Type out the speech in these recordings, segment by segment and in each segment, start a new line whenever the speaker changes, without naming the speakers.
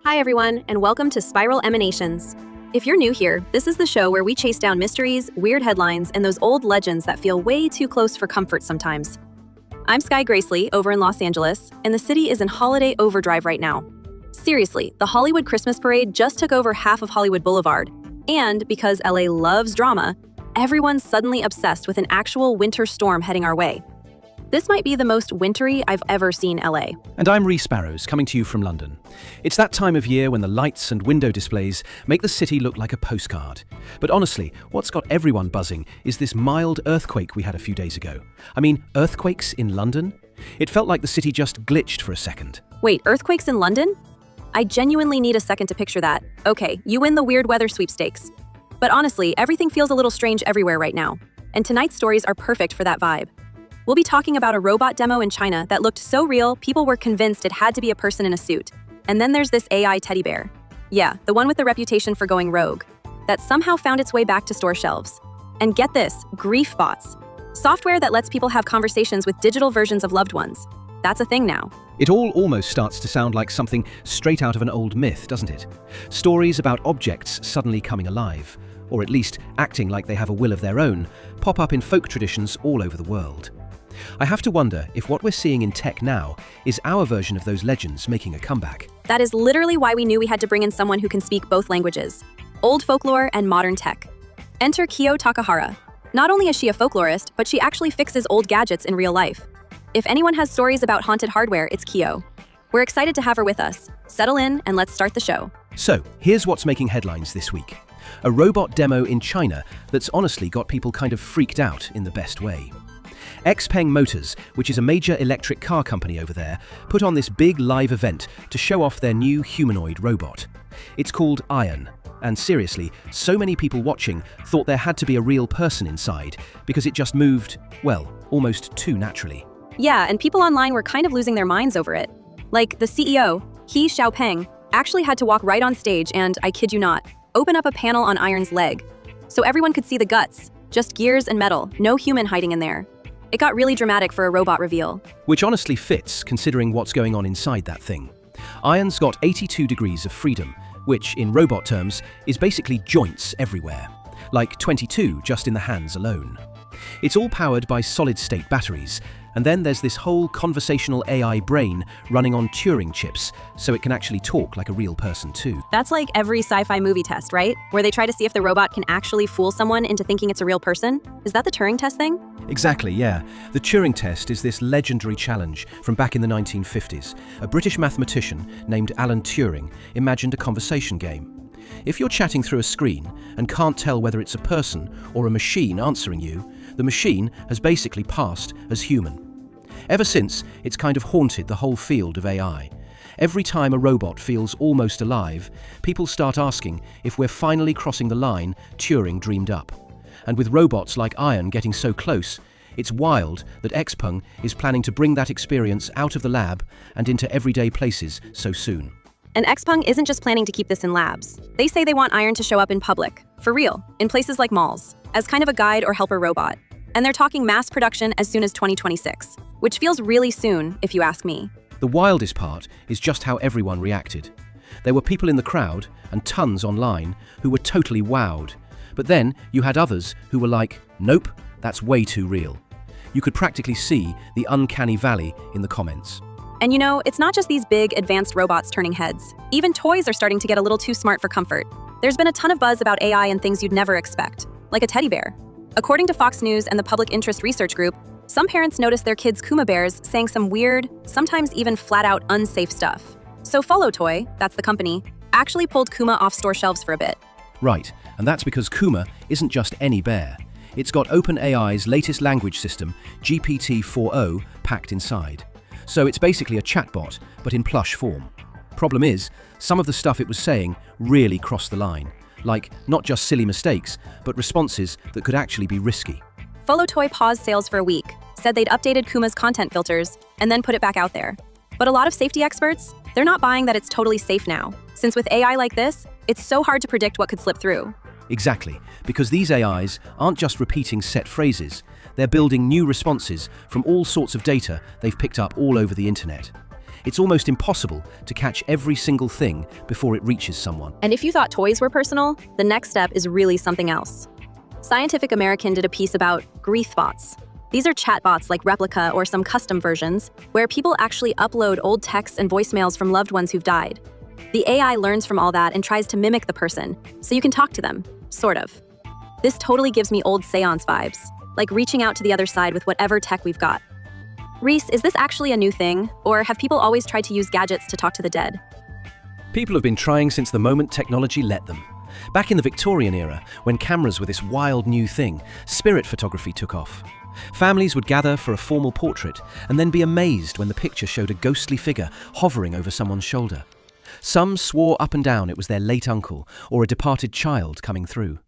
Hi everyone, and welcome to Spiral Emanations. If you're new here, this is the show where we chase down mysteries, weird headlines, and those old legends that feel way too close for comfort sometimes. I'm Sky Gracely over in Los Angeles, and the city is in holiday overdrive right now. Seriously, the Hollywood Christmas Parade just took over half of Hollywood Boulevard, and because LA loves drama, everyone's suddenly obsessed with an actual winter storm heading our way. This might be the most wintry I've ever seen LA.
And I'm Rhys Sparrows, coming to you from London. It's that time of year when the lights and window displays make the city look like a postcard. But honestly, what's got everyone buzzing is this mild earthquake we had a few days ago. I mean, earthquakes in London? It felt like the city just glitched for a second.
Wait, earthquakes in London? I genuinely need a second to picture that. Okay, you win the weird weather sweepstakes. But honestly, everything feels a little strange everywhere right now. And tonight's stories are perfect for that vibe. We'll be talking about a robot demo in China that looked so real, people were convinced it had to be a person in a suit. And then there's this AI teddy bear. Yeah, the one with the reputation for going rogue, that somehow found its way back to store shelves. And get this, Griefbots. Software that lets people have conversations with digital versions of loved ones. That's a thing now.
It all almost starts to sound like something straight out of an old myth, doesn't it? Stories about objects suddenly coming alive, or at least acting like they have a will of their own, pop up in folk traditions all over the world. I have to wonder if what we're seeing in tech now is our version of those legends making a comeback.
That is literally why we knew we had to bring in someone who can speak both languages, old folklore and modern tech. Enter Kiyo Takahara. Not only is she a folklorist, but she actually fixes old gadgets in real life. If anyone has stories about haunted hardware, it's Kiyo. We're excited to have her with us. Settle in and let's start the show.
So, here's what's making headlines this week. A robot demo in China that's honestly got people kind of freaked out in the best way. XPeng Motors, which is a major electric car company over there, put on this big live event to show off their new humanoid robot. It's called Iron, and seriously, so many people watching thought there had to be a real person inside because it just moved, well, almost too naturally.
Yeah, and people online were kind of losing their minds over it. Like the CEO, He Xiaopeng, actually had to walk right on stage and, I kid you not, open up a panel on Iron's leg. So everyone could see the guts, just gears and metal, no human hiding in there. It got really dramatic for a robot reveal.
Which honestly fits, considering what's going on inside that thing. Iron's got 82 degrees of freedom, which, in robot terms, is basically joints everywhere. Like 22 just in the hands alone. It's all powered by solid-state batteries, and then there's this whole conversational AI brain running on Turing chips, so it can actually talk like a real person too.
That's like every sci-fi movie test, right? Where they try to see if the robot can actually fool someone into thinking it's a real person? Is that the Turing test thing?
Exactly, yeah. The Turing test is this legendary challenge from back in the 1950s. A British mathematician named Alan Turing imagined a conversation game. If you're chatting through a screen and can't tell whether it's a person or a machine answering you, the machine has basically passed as human. Ever since, it's kind of haunted the whole field of AI. Every time a robot feels almost alive, people start asking if we're finally crossing the line Turing dreamed up. And with robots like Iron getting so close, it's wild that XPeng is planning to bring that experience out of the lab and into everyday places so soon.
And XPeng isn't just planning to keep this in labs. They say they want Iron to show up in public, for real, in places like malls, as kind of a guide or helper robot. And they're talking mass production as soon as 2026, which feels really soon, if you ask me.
The wildest part is just how everyone reacted. There were people in the crowd, and tons online, who were totally wowed. But then you had others who were like, nope, that's way too real. You could practically see the uncanny valley in the comments.
And you know, it's not just these big, advanced robots turning heads. Even toys are starting to get a little too smart for comfort. There's been a ton of buzz about AI and things you'd never expect, like a teddy bear. According to Fox News and the Public Interest Research Group, some parents noticed their kids' Kuma bears saying some weird, sometimes even flat-out unsafe stuff. So Follow Toy, that's the company, actually pulled Kuma off store shelves for a bit.
Right, and that's because Kuma isn't just any bear. It's got OpenAI's latest language system, GPT-4o, packed inside. So it's basically a chatbot, but in plush form. Problem is, some of the stuff it was saying really crossed the line. Like, not just silly mistakes, but responses that could actually be risky.
Follow Toy paused sales for a week, said they'd updated Kuma's content filters, and then put it back out there. But a lot of safety experts, they're not buying that it's totally safe now, since with AI like this, it's so hard to predict what could slip through.
Exactly, because these AIs aren't just repeating set phrases, they're building new responses from all sorts of data they've picked up all over the internet. It's almost impossible to catch every single thing before it reaches someone.
And if you thought toys were personal, the next step is really something else. Scientific American did a piece about Griefbots. These are chatbots like Replica or some custom versions, where people actually upload old texts and voicemails from loved ones who've died. The AI learns from all that and tries to mimic the person, so you can talk to them, sort of. This totally gives me old seance vibes, like reaching out to the other side with whatever tech we've got. Reese, is this actually a new thing, or have people always tried to use gadgets to talk to the dead?
People have been trying since the moment technology let them. Back in the Victorian era, when cameras were this wild new thing, spirit photography took off. Families would gather for a formal portrait and then be amazed when the picture showed a ghostly figure hovering over someone's shoulder. Some swore up and down it was their late uncle or a departed child coming through.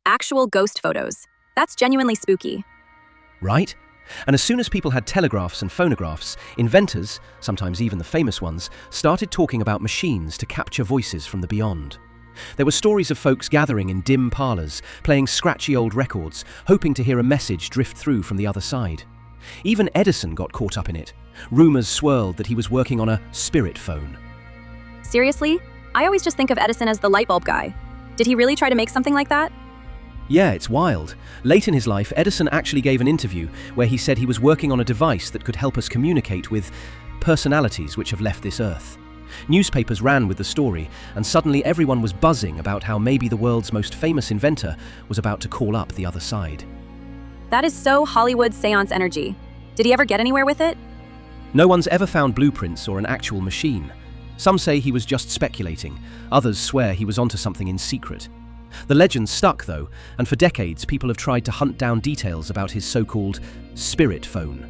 Actual ghost photos. That's genuinely spooky.
Right? And as soon as people had telegraphs and phonographs, inventors, sometimes even the famous ones, started talking about machines to capture voices from the beyond. There were stories of folks gathering in dim parlors, playing scratchy old records, hoping to hear a message drift through from the other side. Even Edison got caught up in it. Rumors swirled that he was working on a spirit phone.
Seriously? I always just think of Edison as the light bulb guy. Did he really try to make something like that?
Yeah, it's wild. Late in his life, Edison actually gave an interview where he said he was working on a device that could help us communicate with personalities which have left this earth. Newspapers ran with the story, and suddenly everyone was buzzing about how maybe the world's most famous inventor was about to call up the other side.
That is so Hollywood seance energy. Did he ever get anywhere with it?
No one's ever found blueprints or an actual machine. Some say he was just speculating, others swear he was onto something in secret. The legend stuck, though, and for decades people have tried to hunt down details about his so-called spirit phone.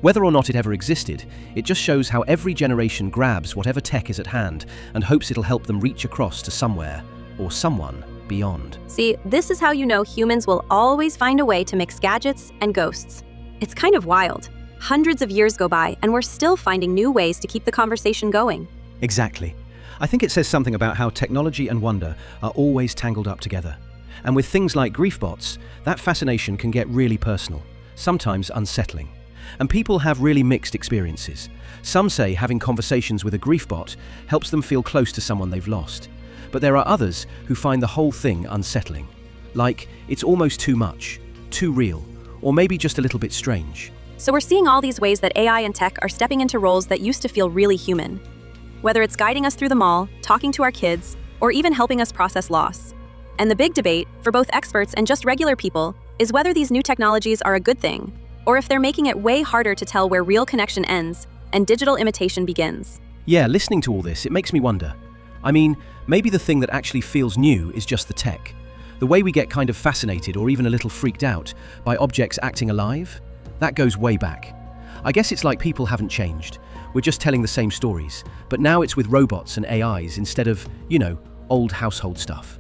Whether or not it ever existed, it just shows how every generation grabs whatever tech is at hand and hopes it'll help them reach across to somewhere, or someone, beyond.
See, this is how you know humans will always find a way to mix gadgets and ghosts. It's kind of wild. Hundreds of years go by, and we're still finding new ways to keep the conversation going.
Exactly. I think it says something about how technology and wonder are always tangled up together. And with things like Griefbots, that fascination can get really personal, sometimes unsettling. And people have really mixed experiences. Some say having conversations with a Griefbot helps them feel close to someone they've lost. But there are others who find the whole thing unsettling. Like, it's almost too much, too real, or maybe just a little bit strange.
So we're seeing all these ways that AI and tech are stepping into roles that used to feel really human. Whether it's guiding us through the mall, talking to our kids, or even helping us process loss. And the big debate, for both experts and just regular people, is whether these new technologies are a good thing, or if they're making it way harder to tell where real connection ends and digital imitation begins.
Yeah, listening to all this, it makes me wonder. I mean, maybe the thing that actually feels new is just the tech. The way we get kind of fascinated or even a little freaked out by objects acting alive? That goes way back. I guess it's like people haven't changed. We're just telling the same stories, but now it's with robots and AIs instead of, old household stuff.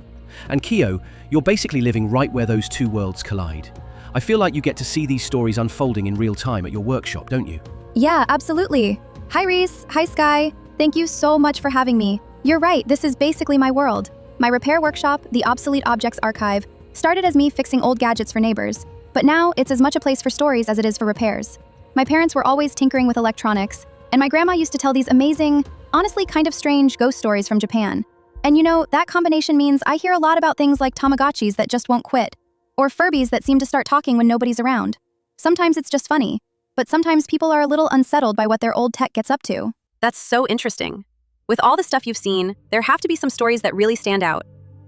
And Kiyo, you're basically living right where those two worlds collide. I feel like you get to see these stories unfolding in real time at your workshop, don't you?
Yeah, absolutely. Hi Reese, hi Sky. Thank you so much for having me. You're right, this is basically my world. My repair workshop, the Obsolete Objects Archive, started as me fixing old gadgets for neighbors, but now it's as much a place for stories as it is for repairs. My parents were always tinkering with electronics, and my grandma used to tell these amazing, honestly kind of strange ghost stories from Japan. And that combination means I hear a lot about things like Tamagotchis that just won't quit, or Furbies that seem to start talking when nobody's around. Sometimes it's just funny, but sometimes people are a little unsettled by what their old tech gets up to.
That's so interesting. With all the stuff you've seen, there have to be some stories that really stand out.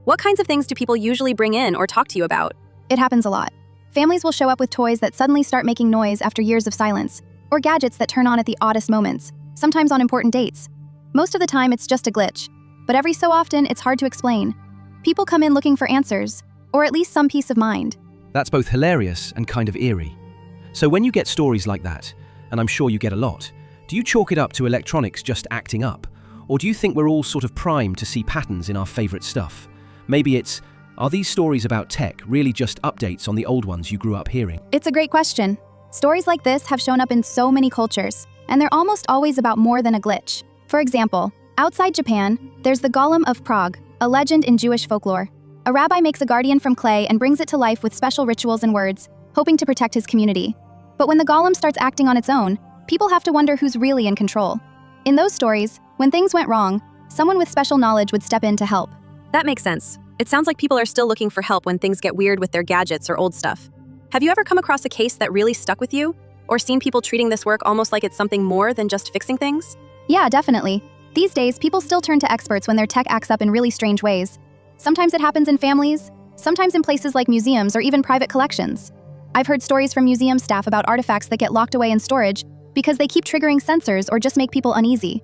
What kinds of things do people usually bring in or talk to you about?
It happens a lot. Families will show up with toys that suddenly start making noise after years of silence, or gadgets that turn on at the oddest moments, sometimes on important dates. Most of the time, it's just a glitch, but every so often, it's hard to explain. People come in looking for answers, or at least some peace of mind.
That's both hilarious and kind of eerie. So when you get stories like that, and I'm sure you get a lot, do you chalk it up to electronics just acting up? Or do you think we're all sort of primed to see patterns in our favorite stuff? Maybe it's, are these stories about tech really just updates on the old ones you grew up hearing?
It's a great question. Stories like this have shown up in so many cultures, and they're almost always about more than a glitch. For example, outside Japan, there's the Golem of Prague, a legend in Jewish folklore. A rabbi makes a guardian from clay and brings it to life with special rituals and words, hoping to protect his community. But when the golem starts acting on its own, people have to wonder who's really in control. In those stories, when things went wrong, someone with special knowledge would step in to help.
That makes sense. It sounds like people are still looking for help when things get weird with their gadgets or old stuff. Have you ever come across a case that really stuck with you? Or seen people treating this work almost like it's something more than just fixing things?
Yeah, definitely. These days, people still turn to experts when their tech acts up in really strange ways. Sometimes it happens in families, sometimes in places like museums or even private collections. I've heard stories from museum staff about artifacts that get locked away in storage because they keep triggering sensors or just make people uneasy.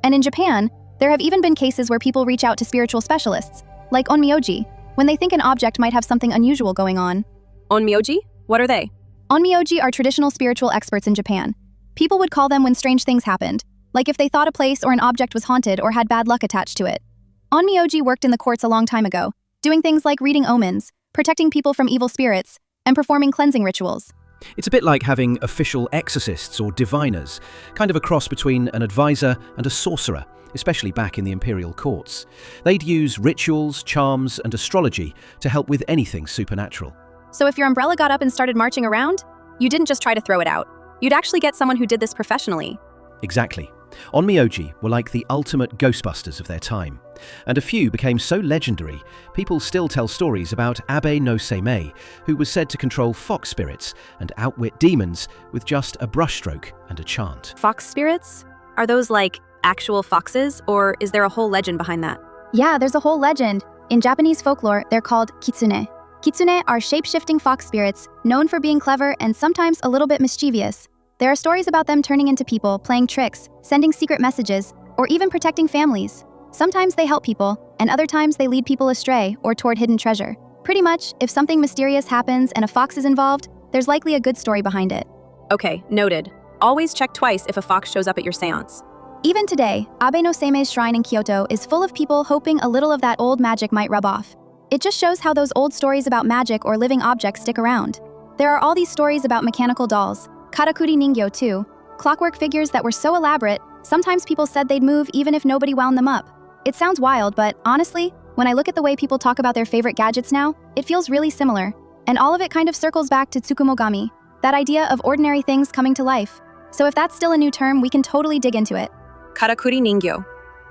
And in Japan, there have even been cases where people reach out to spiritual specialists, like Onmyoji, when they think an object might have something unusual going on.
Onmyoji? What are they?
Onmyoji are traditional spiritual experts in Japan. People would call them when strange things happened, like if they thought a place or an object was haunted or had bad luck attached to it. Onmyoji worked in the courts a long time ago, doing things like reading omens, protecting people from evil spirits, and performing cleansing rituals.
It's a bit like having official exorcists or diviners, kind of a cross between an advisor and a sorcerer, especially back in the imperial courts. They'd use rituals, charms, and astrology to help with anything supernatural.
So if your umbrella got up and started marching around, you didn't just try to throw it out. You'd actually get someone who did this professionally.
Exactly. Onmyoji were like the ultimate Ghostbusters of their time. And a few became so legendary, people still tell stories about Abe no Seimei, who was said to control fox spirits and outwit demons with just a brushstroke and a chant.
Fox spirits? Are those like actual foxes, or is there a whole legend behind that?
Yeah, there's a whole legend. In Japanese folklore, they're called Kitsune. Kitsune are shape-shifting fox spirits, known for being clever and sometimes a little bit mischievous. There are stories about them turning into people, playing tricks, sending secret messages, or even protecting families. Sometimes they help people, and other times they lead people astray or toward hidden treasure. Pretty much, if something mysterious happens and a fox is involved, there's likely a good story behind it.
Okay, noted. Always check twice if a fox shows up at your seance.
Even today, Abe no Seimei's shrine in Kyoto is full of people hoping a little of that old magic might rub off. It just shows how those old stories about magic or living objects stick around. There are all these stories about mechanical dolls, karakuri ningyo too, clockwork figures that were so elaborate, sometimes people said they'd move even if nobody wound them up. It sounds wild, but honestly, when I look at the way people talk about their favorite gadgets now, it feels really similar. And all of it kind of circles back to Tsukumogami, that idea of ordinary things coming to life. So if that's still a new term, we can totally dig into it.
Karakuri ningyo.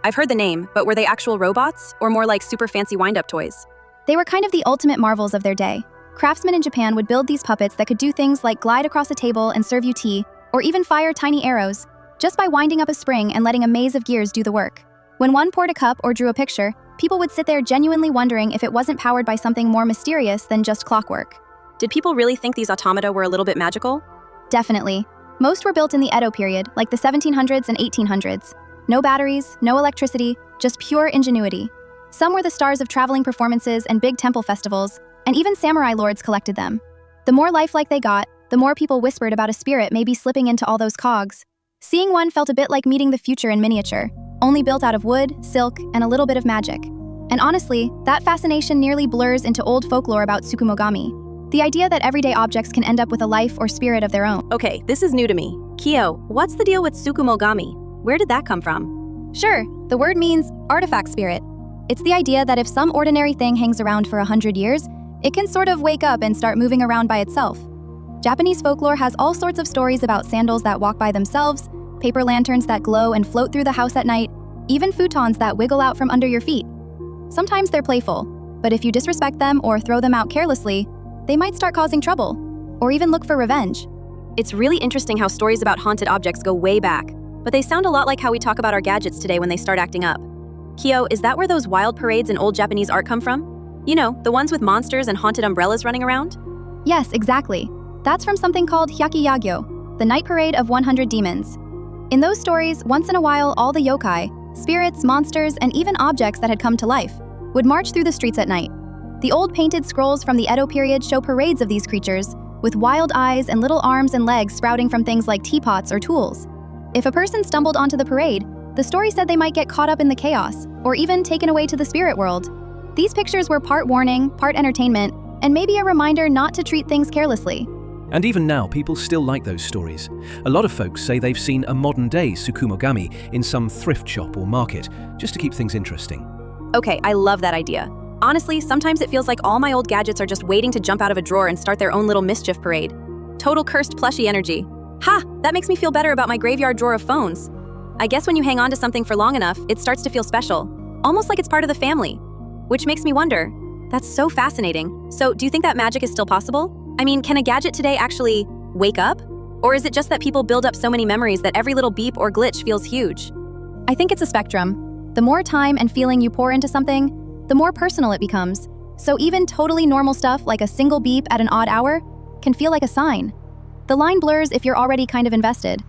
I've heard the name, but were they actual robots, or more like super fancy wind-up toys?
They were kind of the ultimate marvels of their day. Craftsmen in Japan would build these puppets that could do things like glide across a table and serve you tea, or even fire tiny arrows, just by winding up a spring and letting a maze of gears do the work. When one poured a cup or drew a picture, people would sit there genuinely wondering if it wasn't powered by something more mysterious than just clockwork.
Did people really think these automata were a little bit magical?
Definitely. Most were built in the Edo period, like the 1700s and 1800s. No batteries, no electricity, just pure ingenuity. Some were the stars of traveling performances and big temple festivals, and even samurai lords collected them. The more lifelike they got, the more people whispered about a spirit maybe slipping into all those cogs. Seeing one felt a bit like meeting the future in miniature, only built out of wood, silk, and a little bit of magic. And honestly, that fascination nearly blurs into old folklore about Tsukumogami. The idea that everyday objects can end up with a life or spirit of their own.
Okay, this is new to me. Kiyo, what's the deal with Tsukumogami? Where did that come from?
Sure, the word means artifact spirit. It's the idea that if some ordinary thing hangs around for 100 years, it can sort of wake up and start moving around by itself. Japanese folklore has all sorts of stories about sandals that walk by themselves, paper lanterns that glow and float through the house at night, even futons that wiggle out from under your feet. Sometimes they're playful, but if you disrespect them or throw them out carelessly, they might start causing trouble, or even look for revenge.
It's really interesting how stories about haunted objects go way back, but they sound a lot like how we talk about our gadgets today when they start acting up. Kiyo, is that where those wild parades in old Japanese art come from? You know, the ones with monsters and haunted umbrellas running around?
Yes, exactly. That's from something called Hyakiyagyo, the night parade of 100 demons. In those stories, once in a while, all the yokai, spirits, monsters, and even objects that had come to life, would march through the streets at night. The old painted scrolls from the Edo period show parades of these creatures, with wild eyes and little arms and legs sprouting from things like teapots or tools. If a person stumbled onto the parade, the story said they might get caught up in the chaos, or even taken away to the spirit world. These pictures were part warning, part entertainment, and maybe a reminder not to treat things carelessly.
And even now, people still like those stories. A lot of folks say they've seen a modern-day Tsukumogami in some thrift shop or market, just to keep things interesting.
Okay, I love that idea. Honestly, sometimes it feels like all my old gadgets are just waiting to jump out of a drawer and start their own little mischief parade. Total cursed plushie energy. Ha! That makes me feel better about my graveyard drawer of phones. I guess when you hang on to something for long enough, it starts to feel special, almost like it's part of the family. Which makes me wonder, that's so fascinating. So do you think that magic is still possible? I mean, can a gadget today actually wake up? Or is it just that people build up so many memories that every little beep or glitch feels huge?
I think it's a spectrum. The more time and feeling you pour into something, the more personal it becomes. So even totally normal stuff like a single beep at an odd hour can feel like a sign. The line blurs if you're already kind of invested.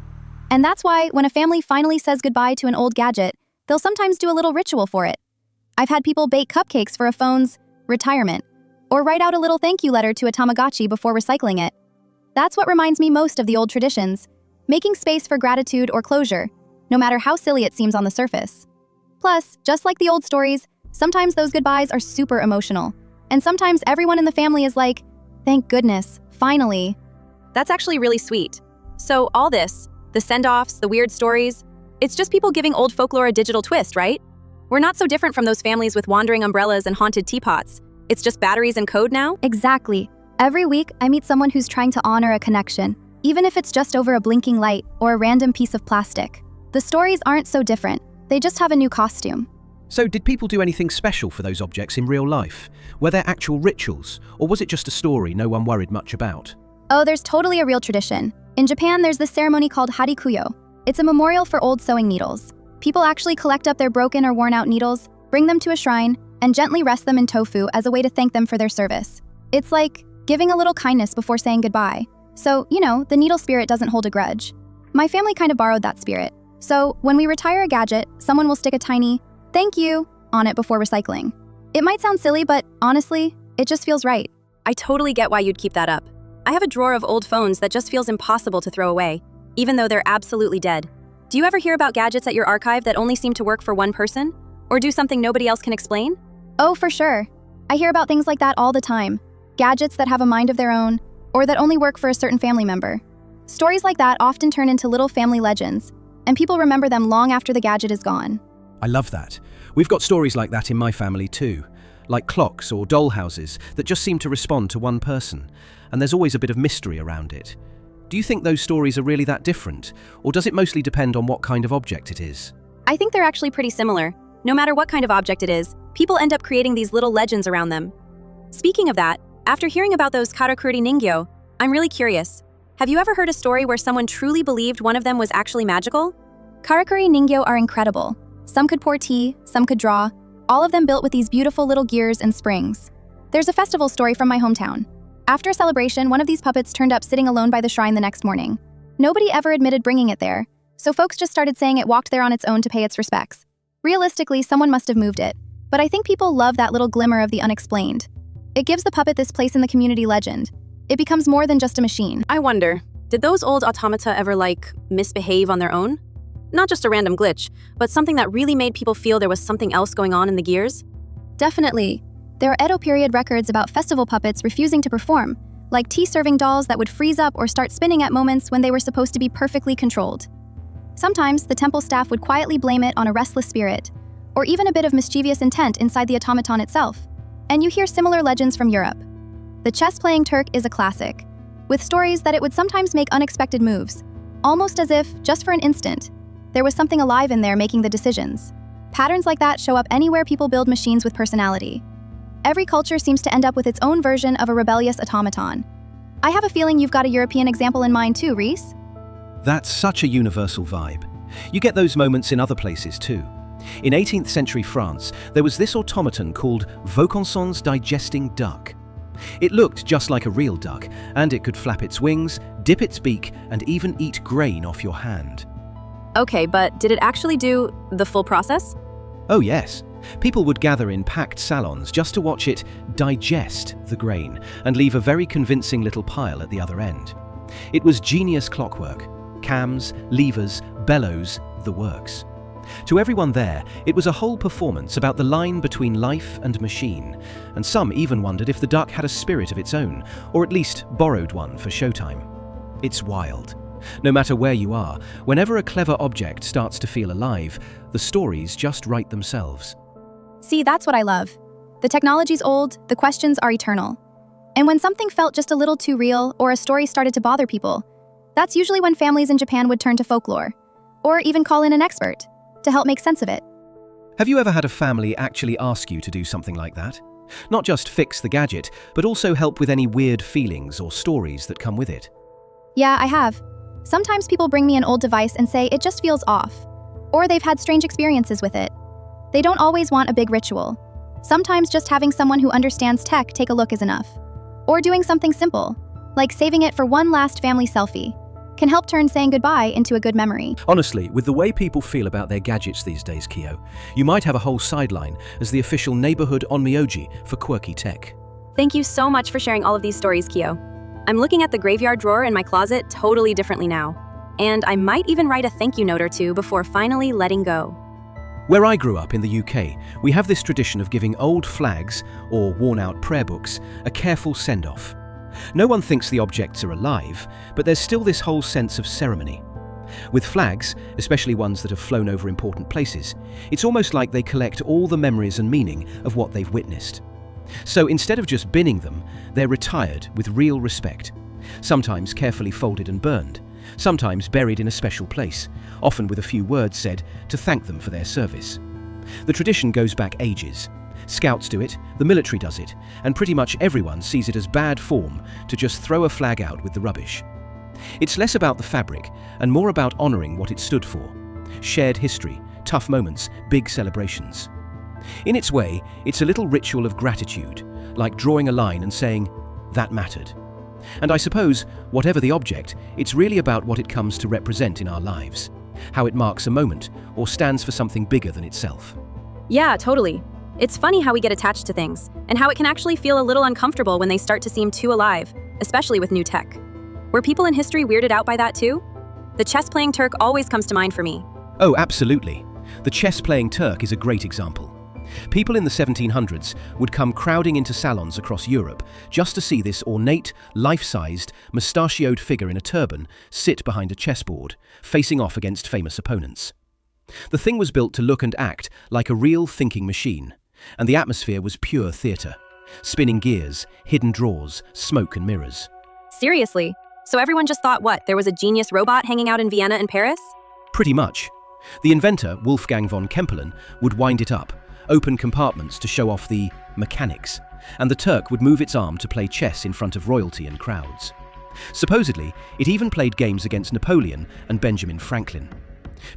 And that's why when a family finally says goodbye to an old gadget, they'll sometimes do a little ritual for it. I've had people bake cupcakes for a phone's retirement, or write out a little thank you letter to a Tamagotchi before recycling it. That's what reminds me most of the old traditions, making space for gratitude or closure, no matter how silly it seems on the surface. Plus, just like the old stories, sometimes those goodbyes are super emotional, and sometimes everyone in the family is like, thank goodness, finally.
That's actually really sweet. So all this, the send-offs, the weird stories, it's just people giving old folklore a digital twist, right? We're not so different from those families with wandering umbrellas and haunted teapots. It's just batteries and code now?
Exactly. Every week, I meet someone who's trying to honor a connection, even if it's just over a blinking light or a random piece of plastic. The stories aren't so different. They just have a new costume.
So did people do anything special for those objects in real life? Were there actual rituals, or was it just a story no one worried much about?
Oh, there's totally a real tradition. In Japan, there's this ceremony called harikuyo. It's a memorial for old sewing needles. People actually collect up their broken or worn out needles, bring them to a shrine, and gently rest them in tofu as a way to thank them for their service. It's like giving a little kindness before saying goodbye. So, the needle spirit doesn't hold a grudge. My family kind of borrowed that spirit. So, when we retire a gadget, someone will stick a tiny "thank you" on it before recycling. It might sound silly, but honestly, it just feels right.
I totally get why you'd keep that up. I have a drawer of old phones that just feels impossible to throw away, even though they're absolutely dead. Do you ever hear about gadgets at your archive that only seem to work for one person? Or do something nobody else can explain?
Oh, for sure. I hear about things like that all the time. Gadgets that have a mind of their own, or that only work for a certain family member. Stories like that often turn into little family legends, and people remember them long after the gadget is gone.
I love that. We've got stories like that in my family too, like clocks or doll houses that just seem to respond to one person, and there's always a bit of mystery around it. Do you think those stories are really that different, or does it mostly depend on what kind of object it is?
I think they're actually pretty similar. No matter what kind of object it is, people end up creating these little legends around them. Speaking of that, after hearing about those karakuri ningyo, I'm really curious. Have you ever heard a story where someone truly believed one of them was actually magical?
Karakuri ningyo are incredible. Some could pour tea, some could draw, all of them built with these beautiful little gears and springs. There's a festival story from my hometown. After a celebration, one of these puppets turned up sitting alone by the shrine the next morning. Nobody ever admitted bringing it there, so folks just started saying it walked there on its own to pay its respects. Realistically, someone must have moved it, but I think people love that little glimmer of the unexplained. It gives the puppet this place in the community legend. It becomes more than just a machine.
I wonder, did those old automata ever, misbehave on their own? Not just a random glitch, but something that really made people feel there was something else going on in the gears?
Definitely. There are Edo period records about festival puppets refusing to perform, like tea-serving dolls that would freeze up or start spinning at moments when they were supposed to be perfectly controlled. Sometimes, the temple staff would quietly blame it on a restless spirit, or even a bit of mischievous intent inside the automaton itself. And you hear similar legends from Europe. The chess-playing Turk is a classic, with stories that it would sometimes make unexpected moves, almost as if, just for an instant, there was something alive in there making the decisions. Patterns like that show up anywhere people build machines with personality. Every culture seems to end up with its own version of a rebellious automaton. I have a feeling you've got a European example in mind too, Reese?
That's such a universal vibe. You get those moments in other places too. In 18th century France, there was this automaton called Vaucanson's digesting duck. It looked just like a real duck, and it could flap its wings, dip its beak, and even eat grain off your hand.
Okay, but did it actually do the full process?
Oh yes. People would gather in packed salons just to watch it digest the grain and leave a very convincing little pile at the other end. It was genius clockwork. Cams, levers, bellows, the works. To everyone there, it was a whole performance about the line between life and machine, and some even wondered if the duck had a spirit of its own, or at least borrowed one for showtime. It's wild. No matter where you are, whenever a clever object starts to feel alive, the stories just write themselves.
See, that's what I love. The technology's old, the questions are eternal. And when something felt just a little too real or a story started to bother people, that's usually when families in Japan would turn to folklore. or even call in an expert to help make sense of it.
Have you ever had a family actually ask you to do something like that? Not just fix the gadget, but also help with any weird feelings or stories that come with it?
Yeah, I have. Sometimes people bring me an old device and say it just feels off, or they've had strange experiences with it. They don't always want a big ritual. Sometimes just having someone who understands tech take a look is enough. Or doing something simple, like saving it for one last family selfie, can help turn saying goodbye into a good memory.
Honestly, with the way people feel about their gadgets these days, Kiyo, you might have a whole sideline as the official neighborhood Onmyoji for quirky tech.
Thank you so much for sharing all of these stories, Kiyo. I'm looking at the graveyard drawer in my closet totally differently now. And I might even write a thank you note or two before finally letting go.
Where I grew up in the UK, we have this tradition of giving old flags, or worn-out prayer books, a careful send-off. No one thinks the objects are alive, but there's still this whole sense of ceremony. With flags, especially ones that have flown over important places, it's almost like they collect all the memories and meaning of what they've witnessed. So instead of just binning them, they're retired with real respect, sometimes carefully folded and burned, sometimes buried in a special place, often with a few words said to thank them for their service. The tradition goes back ages. Scouts do it, the military does it, and pretty much everyone sees it as bad form to just throw a flag out with the rubbish. It's less about the fabric and more about honouring what it stood for. Shared history, tough moments, big celebrations. In its way, it's a little ritual of gratitude, like drawing a line and saying, "That mattered." And I suppose, whatever the object, it's really about what it comes to represent in our lives, how it marks a moment or stands for something bigger than itself.
Yeah, totally. It's funny how we get attached to things, and how it can actually feel a little uncomfortable when they start to seem too alive, especially with new tech. Were people in history weirded out by that too? The chess-playing Turk always comes to mind for me.
Oh, absolutely. The chess-playing Turk is a great example. People in the 1700s would come crowding into salons across Europe just to see this ornate, life-sized, mustachioed figure in a turban sit behind a chessboard, facing off against famous opponents. The thing was built to look and act like a real thinking machine, and the atmosphere was pure theatre. Spinning gears, hidden drawers, smoke and mirrors.
Seriously? So everyone just thought what, there was a genius robot hanging out in Vienna and Paris?
Pretty much. The inventor, Wolfgang von Kempelen, would wind it up, open compartments to show off the mechanics, and the Turk would move its arm to play chess in front of royalty and crowds. Supposedly, it even played games against Napoleon and Benjamin Franklin.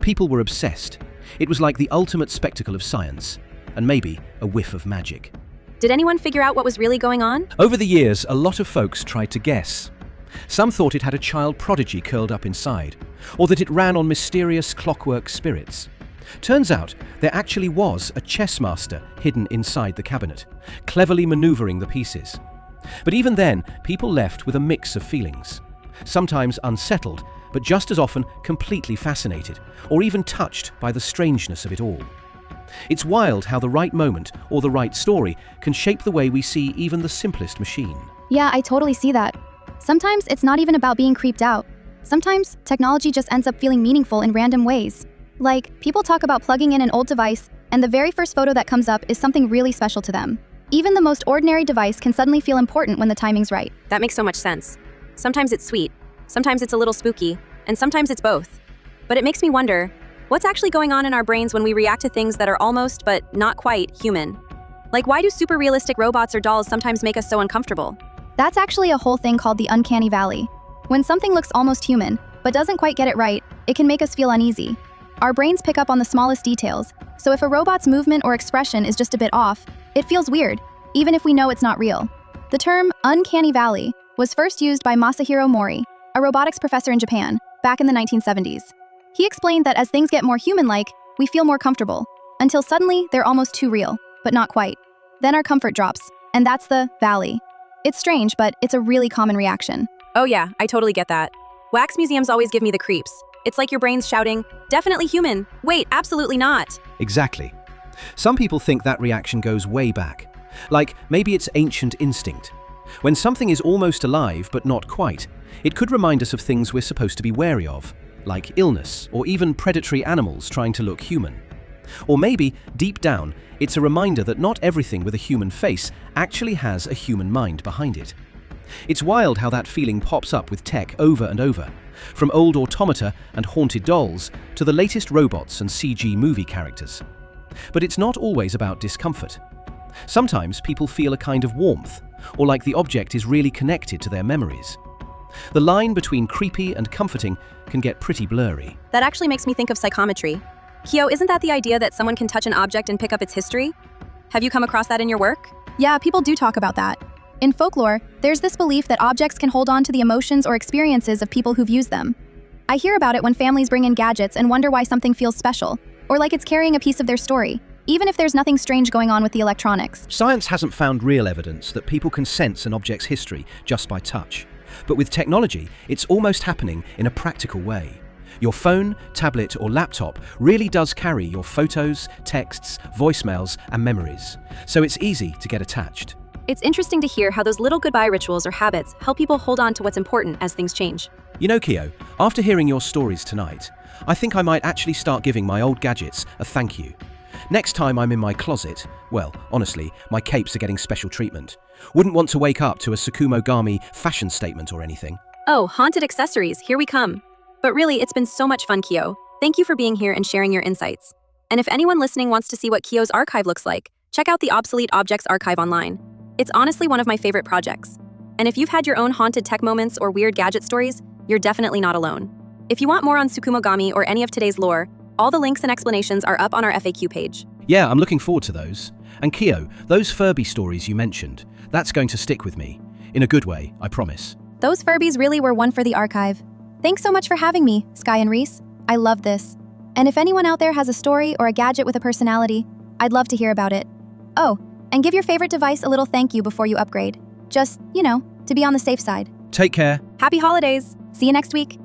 People were obsessed. It was like the ultimate spectacle of science, and maybe a whiff of magic.
Did anyone figure out what was really going on?
Over the years, a lot of folks tried to guess. Some thought it had a child prodigy curled up inside, or that it ran on mysterious clockwork spirits. Turns out, there actually was a chess master hidden inside the cabinet, cleverly maneuvering the pieces. But even then, people left with a mix of feelings. Sometimes unsettled, but just as often completely fascinated, or even touched by the strangeness of it all. It's wild how the right moment or the right story can shape the way we see even the simplest machine.
Yeah, I totally see that. Sometimes it's not even about being creeped out. Sometimes technology just ends up feeling meaningful in random ways. Like, people talk about plugging in an old device, and the very first photo that comes up is something really special to them. Even the most ordinary device can suddenly feel important when the timing's right.
That makes so much sense. Sometimes it's sweet, sometimes it's a little spooky, and sometimes it's both. But it makes me wonder, what's actually going on in our brains when we react to things that are almost, but not quite, human? Like, why do super realistic robots or dolls sometimes make us so uncomfortable?
That's actually a whole thing called the Uncanny Valley. When something looks almost human, but doesn't quite get it right, it can make us feel uneasy. Our brains pick up on the smallest details, so if a robot's movement or expression is just a bit off, it feels weird, even if we know it's not real. The term Uncanny Valley was first used by Masahiro Mori, a robotics professor in Japan, back in the 1970s. He explained that as things get more human-like, we feel more comfortable, until suddenly they're almost too real, but not quite. Then our comfort drops, and that's the valley. It's strange, but it's a really common reaction.
Oh yeah, I totally get that. Wax museums always give me the creeps. It's like your brain's shouting, definitely human. Wait, absolutely not.
Exactly. Some people think that reaction goes way back. Like, maybe it's ancient instinct. When something is almost alive but not quite, it could remind us of things we're supposed to be wary of, like illness or even predatory animals trying to look human. Or maybe, deep down, it's a reminder that not everything with a human face actually has a human mind behind it. It's wild how that feeling pops up with tech over and over, from old automata and haunted dolls to the latest robots and CG movie characters. But it's not always about discomfort. Sometimes people feel a kind of warmth, or like the object is really connected to their memories. The line between creepy and comforting can get pretty blurry.
That actually makes me think of psychometry. Kiyo, isn't that the idea that someone can touch an object and pick up its history? Have you come across that in your work?
Yeah, people do talk about that. In folklore, there's this belief that objects can hold on to the emotions or experiences of people who've used them. I hear about it when families bring in gadgets and wonder why something feels special, or like it's carrying a piece of their story, even if there's nothing strange going on with the electronics.
Science hasn't found real evidence that people can sense an object's history just by touch. But with technology, it's almost happening in a practical way. Your phone, tablet, or laptop really does carry your photos, texts, voicemails, and memories, so it's easy to get attached.
It's interesting to hear how those little goodbye rituals or habits help people hold on to what's important as things change.
You know, Kiyo, after hearing your stories tonight, I think I might actually start giving my old gadgets a thank you. Next time I'm in my closet, well, honestly, my capes are getting special treatment. Wouldn't want to wake up to a Tsukumogami fashion statement or anything.
Oh, haunted accessories, here we come. But really, it's been so much fun, Kiyo. Thank you for being here and sharing your insights. And if anyone listening wants to see what Kiyo's archive looks like, check out the Obsolete Objects Archive online. It's honestly one of my favorite projects. And if you've had your own haunted tech moments or weird gadget stories, you're definitely not alone. If you want more on Tsukumogami or any of today's lore, all the links and explanations are up on our FAQ page.
Yeah, I'm looking forward to those. And Kiyo, those Furby stories you mentioned, that's going to stick with me. In a good way, I promise.
Those Furbies really were one for the archive. Thanks so much for having me, Sky and Reese. I love this. And if anyone out there has a story or a gadget with a personality, I'd love to hear about it. Oh, and give your favorite device a little thank you before you upgrade. Just, to be on the safe side.
Take care.
Happy holidays!
See you next week.